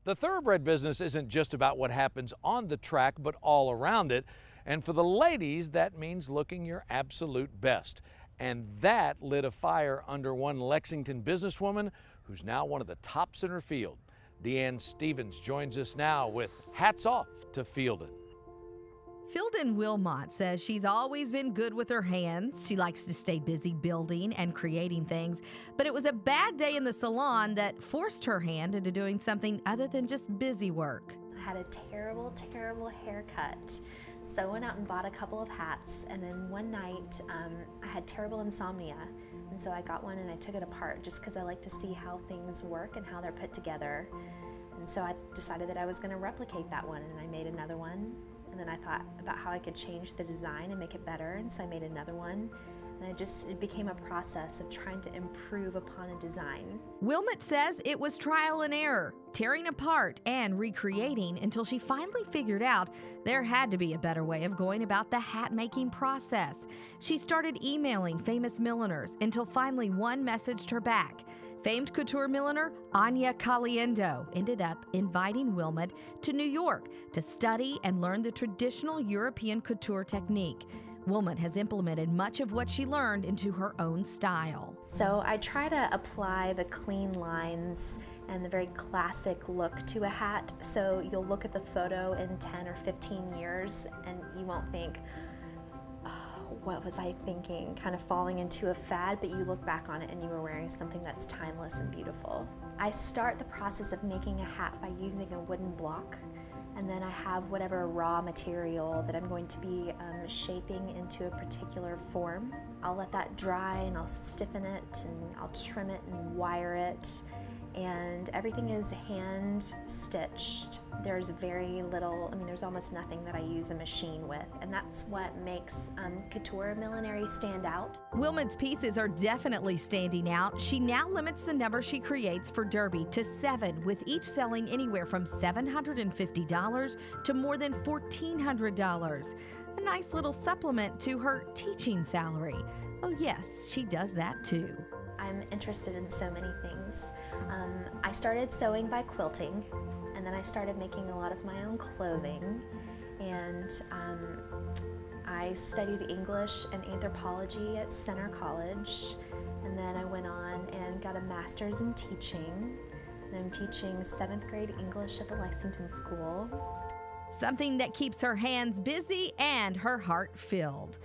The thoroughbred business isn't just about what happens on the track, but all around it. And for the ladies, that means looking your absolute best. And that lit a fire under one Lexington businesswoman who's now one of the tops in her field. Deanne Stevens joins us now with hats off to Fielden. Fielden Willmott says she's always been good with her hands. She likes to stay busy building and creating things, but it was a bad day in the salon that forced her hand into doing something other than just busy work. I had a terrible, terrible haircut. So I went out and bought a couple of hats, and then one night I had terrible insomnia, and so I got one and I took it apart just because I like to see how things work and how they're put together. And so I decided that I was going to replicate that one, and I made another one. And then I thought about how I could change the design and make it better, and so I made another one. And it became a process of trying to improve upon a design. Willmott says it was trial and error, tearing apart and recreating until she finally figured out there had to be a better way of going about the hat-making process. She started emailing famous milliners until finally one messaged her back. Famed couture milliner Anya Caliendo ended up inviting Willmott to New York to study and learn the traditional European couture technique. Willmott has implemented much of what she learned into her own style. So I try to apply the clean lines and the very classic look to a hat. So you'll look at the photo in 10 or 15 years and you won't think, what was I thinking, kind of falling into a fad, but you look back on it and you were wearing something that's timeless and beautiful. I start the process of making a hat by using a wooden block, and then I have whatever raw material that I'm going to be shaping into a particular form. I'll let that dry and I'll stiffen it and I'll trim it and wire it, and everything is hand stitched. There's very little, there's almost nothing that I use a machine with, and that's what makes couture millinery stand out. Willmott's pieces are definitely standing out. She now limits the number she creates for Derby to 7, with each selling anywhere from $750 to more than $1,400. A nice little supplement to her teaching salary. Oh yes, she does that too. I'm interested in so many things. I started sewing by quilting, and then I started making a lot of my own clothing, and I studied English and anthropology at Center College, and then I went on and got a master's in teaching, and I'm teaching 7th grade English at the Lexington School. Something that keeps her hands busy and her heart filled.